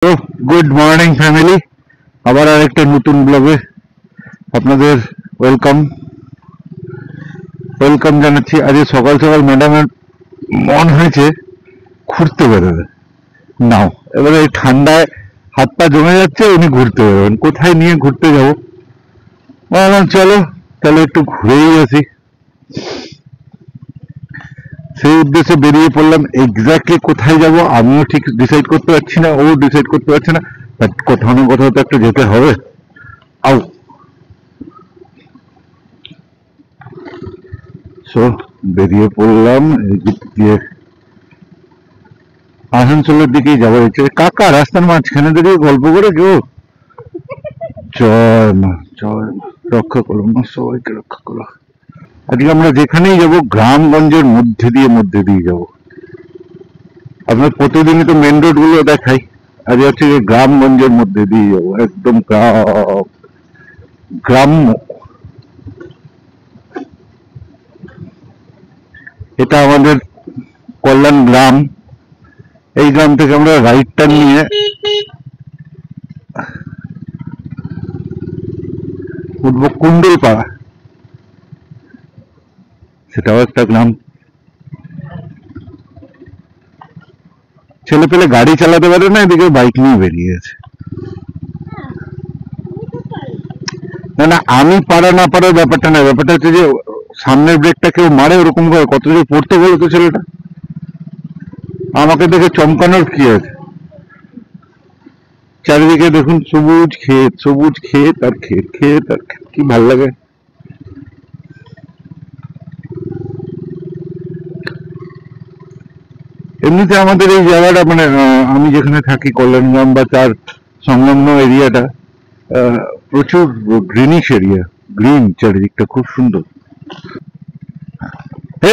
তো good morning family, আবার আরেকটা নতুন ব্লগে আপনাদের ওয়েলকাম ওয়েলকাম জানাচ্ছি। আজকে সকাল সকাল ম্যাডামের মন হয়েছে ঘুরতে বেরোবে। নাও, এবারে এই ঠান্ডায় হাত পা জমে যাচ্ছে, উনি ঘুরতে বেরোবেন। কোথায় নিয়ে ঘুরতে যাবো বললাম চলো তাহলে একটু ঘুরেই আসি। সেই উদ্দেশ্যে বেরিয়ে পড়লাম। এক্স্যাক্টলি কোথায় যাব আমিও ঠিক ডিসাইড করতে পারছি না, ও ডিসাইড করতে পারছে না, বাট কোথাও না কোথাও তো একটা যেতে হবে। আও, সো বেরিয়ে পড়লাম এই দিক দিয়ে। আসানসোলের দিকেই যাবো। কাকা রাস্তার মাঝখানে দাঁড়িয়ে গল্প করে কেউ। জয় মা, জয় মা, রক্ষা করো মা, সবাইকে রক্ষা করো। আজকে আমরা যেখানেই যাব গ্রামগঞ্জের মধ্যে দিয়ে যাব। আপনার প্রতিদিনই তো মেন রোড গুলো দেখাই, আজ হচ্ছে যে গ্রামগঞ্জের মধ্যে দিয়ে যাবো, একদম গ্রাম্য। এটা আমাদের কল্যাণ গ্রাম। এই গ্রাম থেকে আমরা রাইট টার্ন নিয়ে উঠবো কুণ্ডলপাড়া, সেটাও একটা গ্রাম। ছেলে পেলে গাড়ি চালাতে পারে না, এদিকে বাইক নিয়ে বেরিয়েছে। না না, আমি পারা না পারার ব্যাপারটা না, ব্যাপারটা হচ্ছে যে সামনের ব্রেকটা কেউ মারে ওরকম করে কত যে পড়তে বলো তো ছেলেটা। আমাকে দেখে চমকানোর কি আছে? চারিদিকে দেখুন সবুজ ক্ষেত, সবুজ ক্ষেত আর ক্ষেত, ক্ষেত আর ক্ষেত, কি ভাল লাগে। এমনিতে আমাদের এই জায়গাটা মানে আমি যেখানে থাকি কল্যাণগ্রাম বা তার সংলগ্ন এরিয়াটা প্রচুর গ্রিনিশ এরিয়া, গ্রিন চারিদিকটা, খুব সুন্দর।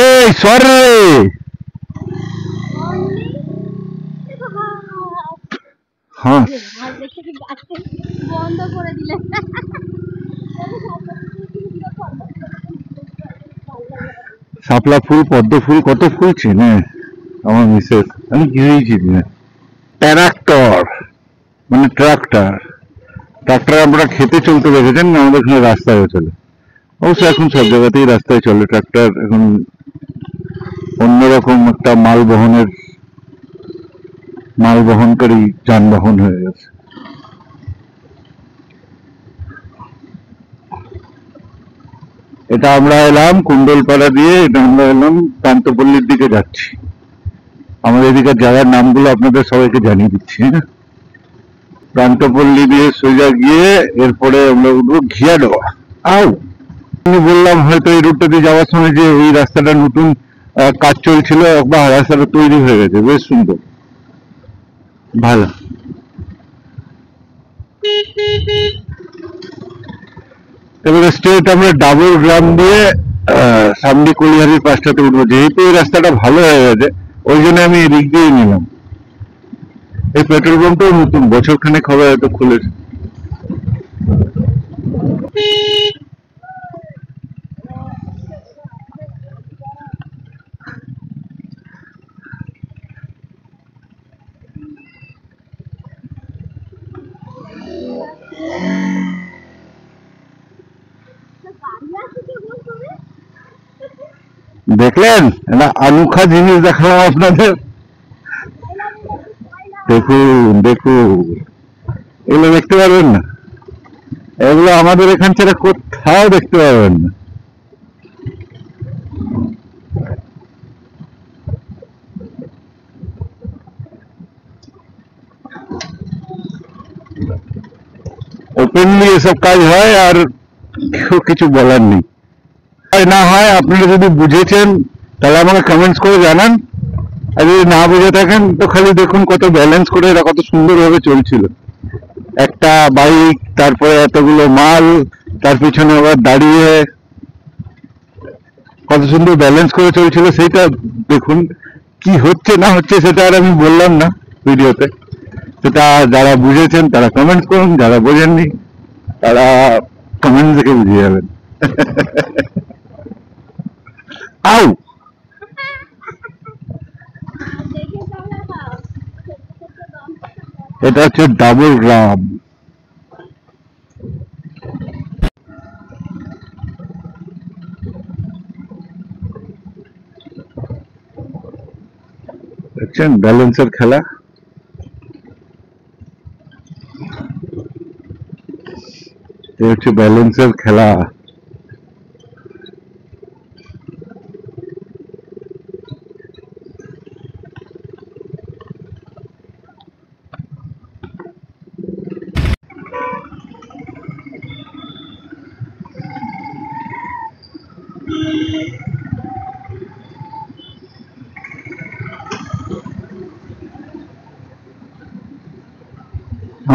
এই সরে, হ্যাঁ বন্ধ করে দিলেন। শাপলা ফুল, পদ্ম ফুল, কত ফুল চেনে আমার মিসেস, আমি কিছুই চিনি না। ট্রাক্টর মানে ট্রাক্টর, ট্রাক্টর আপনারা খেতে চলতে দেখেছেন না? আমাদের এখানে রাস্তায় চলে, অবশ্য এখন সব জায়গাতেই রাস্তায় চলে ট্রাক্টর। এখন অন্যরকম একটা মাল বহনকারী যানবাহন হয়ে গেছে। এটা আমরা এলাম কুণ্ডলপাড়া দিয়ে, এটা আমরা এলাম কান্তপল্লীর দিকে যাচ্ছি। আমাদের এদিকের জায়গার নামগুলো আপনাদের সবাইকে জানিয়ে দিচ্ছি। হ্যাঁ, কান্তপল্লী দিয়ে সোজা গিয়ে এরপরে আমরা উঠবো ঘিয়াডোবা। আও, আমি বললাম হয়তো এই রুটটা দিয়ে যাওয়ার সময় যে এই রাস্তাটা নতুন কাজ চলছিল বা রাস্তাটা তৈরি হয়ে গেছে, বেশ সুন্দর, ভালো। এবারে স্ট্রেট আমরা ডাবল গ্রাম দিয়ে সামনে কলিহারির পাশটাতে উঠবো। যেহেতু এই রাস্তাটা ভালো হয়ে গেছে ওই জন্য আমি এদিক দিয়ে নিলাম। এই পেট্রোল পাম্পটাও নতুন, বছর খানেক হবে হয়তো খুলেছে। দেখলেন না, অনূখা জিনিস দেখালাম আপনাদের। দেখুন দেখুন, এগুলো দেখতে পারবেন না, এগুলো আমাদের এখান ছাড়া কোথাও দেখতে পারবেন না। ওপেনলি এসব কাজ হয় আর কেউ কিছু বলার নেই। না হয় আপনারা যদি বুঝেছেন তাহলে আমাকে কমেন্টস করে জানান, আর যদি না বুঝে থাকেন তো খালি দেখুন কত ব্যালেন্স করে এরা কত সুন্দরভাবে চলছিল। একটা বাইক, তারপরে এতগুলো মাল, তার পিছনে আবার দাঁড়িয়ে কত সুন্দর ব্যালেন্স করে চলছিল, সেইটা দেখুন। কি হচ্ছে না হচ্ছে সেটা আর আমি বললাম না ভিডিওতে, সেটা যারা বুঝেছেন তারা কমেন্টস করুন, যারা বোঝেননি তারা কমেন্ট থেকে বুঝে যাবেন। আউ, এটা হচ্ছে ডাবল গ্রাম। দেখছেন ব্যালেন্সের খেলা। এই হচ্ছে ব্যালেন্সের খেলা।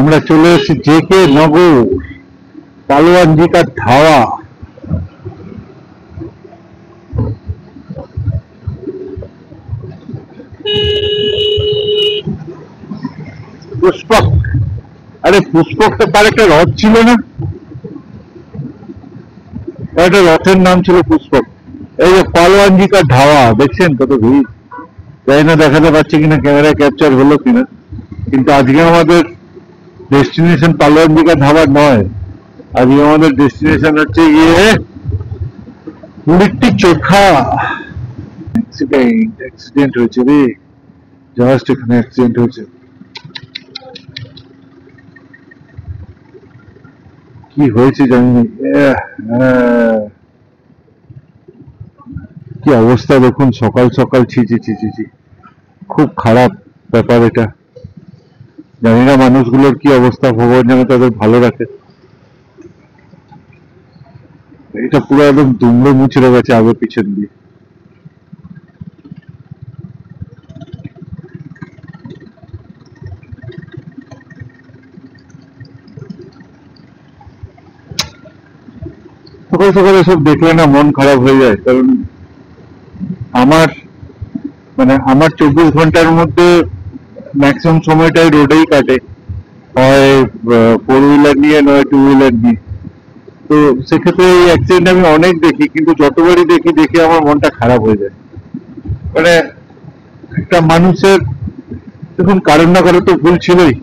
আমরা চলে এসেছি জেকে নগর, পালোয়ান জি কা ধাওয়া। পুষ্পক, আরে পুষ্পক তো তার একটা রথ ছিল না? একটা রথের নাম ছিল পুষ্পক। এই যে পালোয়ান জি কা ধাওয়া, দেখছেন কত ভিড়। জানি না দেখাতে পাচ্ছি কিনা, ক্যামেরায় ক্যাপচার হলো কিনা, কিন্তু আজকে আমাদের ডেস্টিনেশন পালোয়ান জি কা ধাওয়া নয়। আজকে আমাদের ডেস্টিনেশন হচ্ছে গিয়ে লিট্টি চোখা। অ্যাক্সিডেন্ট হয়েছে রে, জাস্ট এখানে অ্যাক্সিডেন্ট হয়েছে। কি হয়েছে জানি না। কি অবস্থা দেখুন, সকাল সকাল, ছি ছি ছি ছি ছি, খুব খারাপ ব্যাপার এটা। জানি না মানুষগুলোর কি অবস্থা, ভগবান যেন তাদের ভালো রাখে। এটা পুরো একদম দুমড়ে মুচড়ে গেছে আগে পিছন দিয়ে। সকাল সকাল এসব দেখলে না মন খারাপ হয়ে যায়। কারণ আমার আমার 24 ঘন্টার মধ্যে ম্যাক্সিমাম সময়টাই রোডেই কাটে, হয় 4 হুইলার নিয়ে নয় 2 হুইলার নিয়ে। তো সেক্ষেত্রে এই অ্যাক্সিডেন্ট আমি অনেক দেখি, কিন্তু যতবারই দেখি আমার মনটা খারাপ হয়ে যায়। মানে একটা মানুষের দেখুন কারোর না কারোর তো ভুল ছিলই।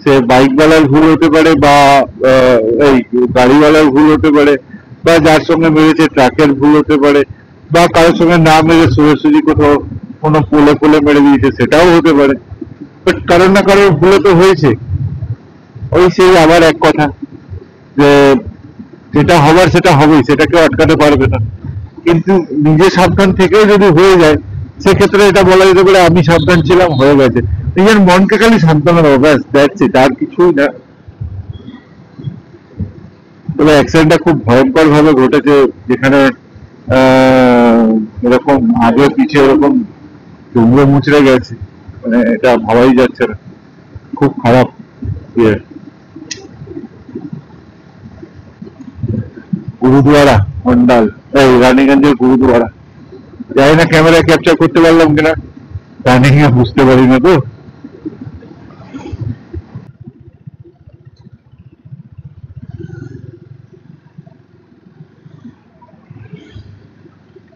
সে বাইকওয়ালার ভুল হতে পারে, বা এই গাড়িওয়ালার ভুল হতে পারে, বা যার সঙ্গে মেরেছে ট্রাকের ভুল হতে পারে, বা কারোর সঙ্গে না মেরে সোজাসুজি কোথাও কোনো পোলে মেরে দিয়েছে, সেটাও হতে পারে। বাট কারোর না কারোর ভুল তো হয়েছে। ওই সেই আবার এক কথা যে যেটা হবার সেটা হবেই, সেটা কেউ আটকাতে পারবে না। কিন্তু নিজে সাবধান থেকেও যদি হয়ে যায়, সেক্ষেত্রে এটা বলা যেতে পারে আমি সাবধান ছিলাম, হয়ে গেছে। নিজের মনকে খালি সান্ত্বনা দেবো, ব্যাস, দ্যাটস ইট, আর কিছুই না। তবে অ্যাক্সিডেন্টটা খুব ভয়ঙ্কর ভাবে ঘটেছে, যেখানে এরকম আগে পিছিয়ে এরকম দুমড়ে মুচড়ে গেছে, মানে এটা ভাবাই যাচ্ছে না। খুব খারাপ ইয়ে। গুরুদুয়ারা মন্ডাল, এই রানীগঞ্জের গুরুদুয়ারা। জানি না ক্যামেরা ক্যাপচার করতে পারলাম কিনা, জানি না, বুঝতে পারি না তো।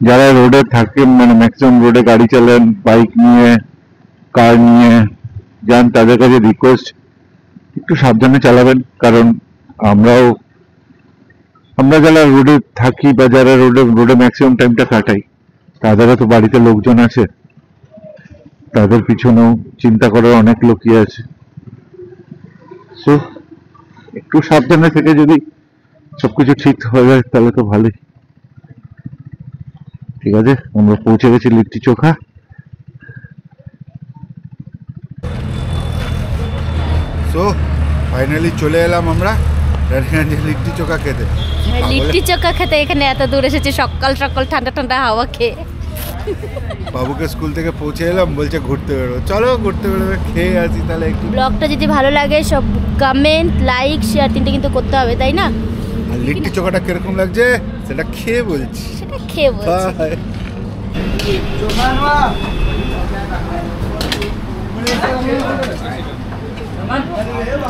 যারা রোডে থাকেন, মানে ম্যাক্সিমাম রোডে গাড়ি চালান, বাইক নিয়ে, কার নিয়ে যান, তাদের কাছে রিকোয়েস্ট একটু সাবধানে চালাবেন। কারণ আমরা যারা রোডে থাকি, বা যারা রোডে ম্যাক্সিমাম টাইমটা কাটাই, তাদেরও তো বাড়িতে লোকজন আছে, তাদের পিছনেও চিন্তা করার অনেক লোকই আছে। সো একটু সাবধানে থেকে যদি সবকিছু ঠিক হয়ে যায় তাহলে তো ভালোই। ঠিক আছে, আমরা পৌঁছে গেছি লিট্টি চোখা। সো ফাইনালি চলে এলাম আমরা রানীগঞ্জে লিট্টি চোখা খেতে। লিট্টি চোখা খেতে এখানে এত দূর এসেছে সকাল সকাল ঠান্ডা ঠান্ডা হাওয়া খেয়ে। বাবুকে স্কুল থেকে পৌঁছে এলাম, বলছে ঘুরতে বেরোবো, চলো ঘুরতে বেরোবে, খেয়ে আসি তাহলে একটু। ব্লগটা যদি ভালো লাগে সব কমেন্ট, লাইক, শেয়ার তিনটে কিন্তু করতে হবে, তাই না? আর লিট্টি চোখাটা কিরকম লাগছে সেটা খেয়ে বলছি। সেটা খেয়ে বলছি।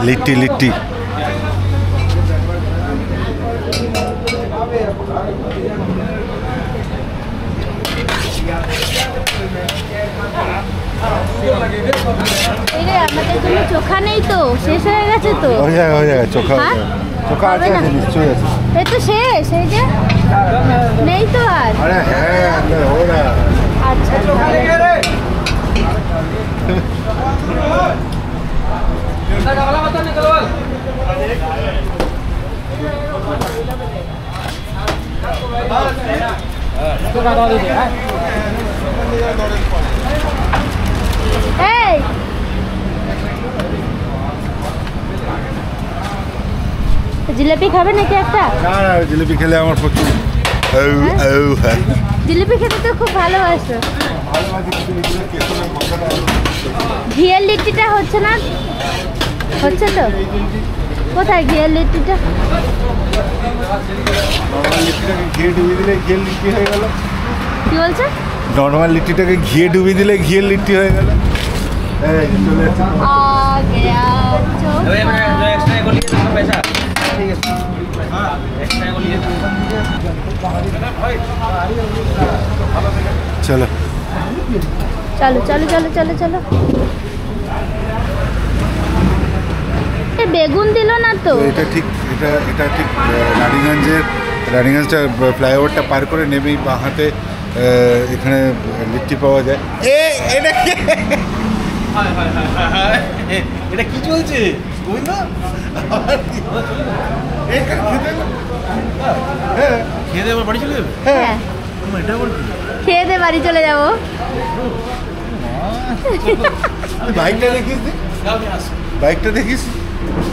লিট্টি লিট্টি এই রে আমাদের জন্য চোখা নেই তো, শেষ হয়ে গেছে তো। হয়ে যাবে চোখা হ্যাঁ? চোখা আছে হবে না? আছে, নিশ্চয়ই আছে। এই তো শেষ, এই যে নেই তো আর। আরে হ্যাঁ अंदर हो रहा है। আচ্ছা এই জিলিপি খাবে নাকি একটা? না না জিলিপি খেলে আমার প্রচুর জিলিপি খেতে তো খুব ভালোবাসো। ঘিয়ের লিট্টিটা হচ্ছে না? হচ্ছে তো? কোথায় ঘিয়ের লিট্টিটা? নর্মাল লিট্টিটাকে ঘিয়ে ডুবিয়ে দিলে ঘিয়ের লিট্টি হয়ে গেল। কি বলছে? নর্মাল লিট্টিটাকে ঘিয়ে ডুবিয়ে দিলে ঘিয়ের লিট্টি হয়ে গেল। এই চলে আসছে। आ गया চলো चलो चलो चलो चलो चलो এ বেগুন দিল না তো? তো এটা ঠিক এটা ঠিক রানীগঞ্জটা ফ্লাইওভারটা পার করে নেমেই বাঁ হাতে এখানে লিট্টি পাওয়া যায়। এটা কি চলছে গোবিন্দ? খেয়ে দিয়ে আবার বাড়ি চলে যাবে? হ্যাঁ এটা আবার কি? খেয়ে দে বাড়ি চলে যাবো। বাইকটা দেখিস আমি আসি। বাইকটা দেখিস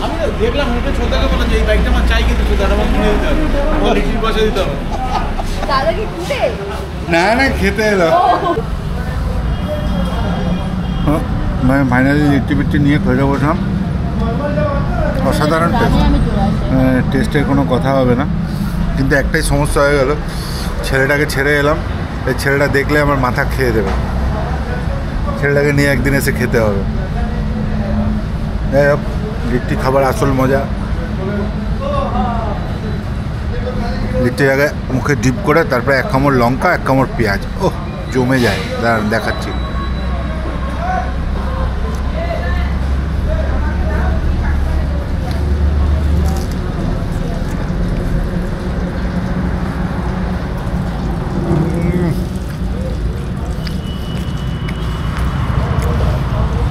আমি না দেখলাম হোটেল ছোটাকে বলা যে এই বাইকটা আমার চাই, কিন্তু ছোটাটা আমার কিনে দিতে হবে, আমার লিখির পয়সা দিতে হবে। দাদা কি খুঁজে? না না খেতে এলাম। মানে ফাইনালি লিট্টি ফিট্টি নিয়ে খোঁজা বসলাম। অসাধারণ টেস্ট, আমি চলে আসি। টেস্টের কোনো কথা হবে না, কিন্তু একটাই সমস্যা হয়ে গেল, ছেলেটাকে ছেড়ে এলাম, এই ছেলেটা দেখলে আমার মাথা খেয়ে দেবে, ছেলেটাকে নিয়ে একদিন এসে খেতে হবে। যাই হোক, লিট্টি খাবার আসল মজা। লিট্টির আগে মুখে ডিপ করে তারপরে এক কামড় লঙ্কা, এক কামড় পেঁয়াজ, ওহ জমে যায়। দাঁড়ান দেখাচ্ছি।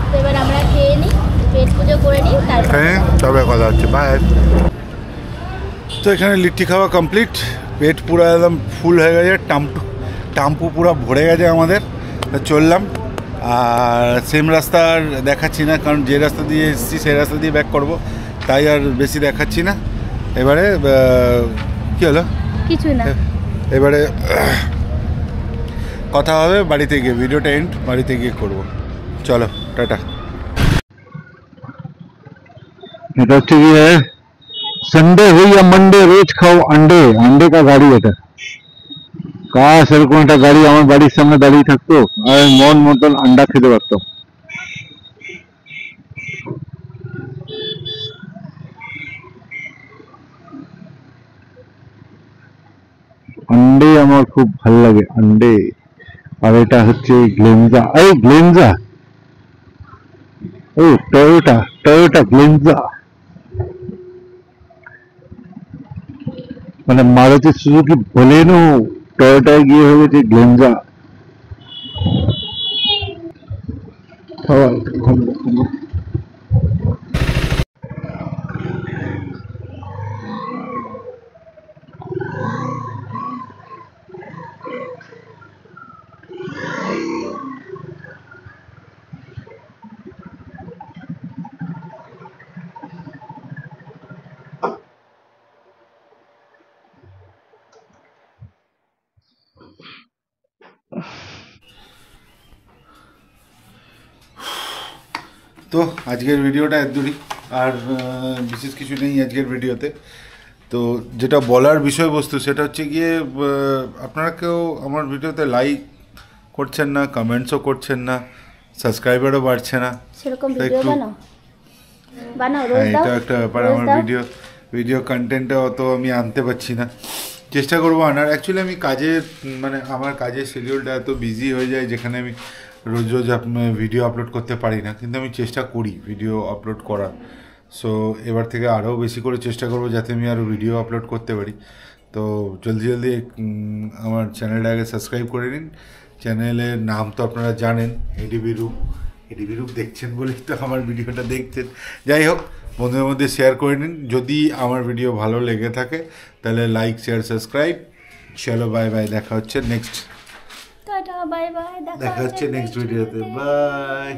তো এবার আমরা খেয়ে নিই, পেট পুজো করে নিই, তারপর হ্যাঁ তবে কথা হচ্ছে, বাই। তো এখানে লিট্টি খাওয়া কমপ্লিট, পেট পুরো একদম ফুল হয়ে গেছে, টাম্পু পুরো ভরে গেছে আমাদের। তা চললাম, আর সেম রাস্তা আর দেখাচ্ছি না, কারণ যে রাস্তা দিয়ে এসেছি সেই রাস্তা দিয়ে ব্যাক করব, তাই আর বেশি দেখাচ্ছি না। এবারে কী হলো, কিছু না। এবারে কথা হবে বাড়িতে গিয়ে, ভিডিওটা এন্ড বাড়িতে গিয়ে করব। চলো টাটা। এটা হচ্ছে গিয়ে संडे हो या मंडे रोज खाओ अंडे, अंडे का गाड़ी এটা। কাশ এরকম একটা গাড়ি আমার বাড়ির সামনে দাঁড়িয়ে থাকতো, আর মন মতন আন্ডা খেতে পারতাম। अंडे আমার খুব ভালো লাগে, अंडे। আর এটা হচ্ছে গ্লেনজা, এই গ্লেনজা, ও টয়োটা গ্লেনজা, মানে মারুতি সুজুকি বলেনো টয়োটায় গিয়ে হয়ে গেছে গ্লেনজা। তো আজকের ভিডিওটা এত দূরই, আর বিশেষ কিছু নেই আজকের ভিডিওতে। তো যেটা বলার বিষয়বস্তু সেটা হচ্ছে গিয়ে, আপনারা কেউ আমার ভিডিওতে লাইক করছেন না, কমেন্টসও করছেন না, সাবস্ক্রাইবারও বাড়ছে না। সেরকম তো ভিডিও একটু- বানাও, বানাও, হ্যাঁ, রোজ দাও, এটা একটা ব্যাপার। রোজ আমার দাও। ভিডিও কন্টেন্টে অত আমি আনতে পারছি না, চেষ্টা করবো আনার। অ্যাকচুয়ালি আমি কাজের, মানে আমার কাজের শিডিউলটা এত বিজি হয়ে যায়, যেখানে আমি রোজ রোজ ভিডিও আপলোড করতে পারি না, কিন্তু আমি চেষ্টা করি ভিডিও আপলোড করার। সো এবার থেকে আরও বেশি করে চেষ্টা করব যাতে আমি আরও ভিডিও আপলোড করতে পারি। তো জলদি জলদি আমার চ্যানেলটাকে সাবস্ক্রাইব করে নিন। চ্যানেলের নাম তো আপনারা জানেন, এডিবি রূপ দেখছেন বলেই তো আমার ভিডিওটা দেখছেন। যাই হোক, বন্ধুদের মধ্যে শেয়ার করে নিন। যদি আমার ভিডিও ভালো লেগে থাকে তাহলে লাইক, শেয়ার, সাবস্ক্রাইব। চলো বাই বাই, দেখা হচ্ছে নেক্সট টাটা বাই বাই, দেখা হচ্ছে নেক্সট ভিডিওতে। বাই।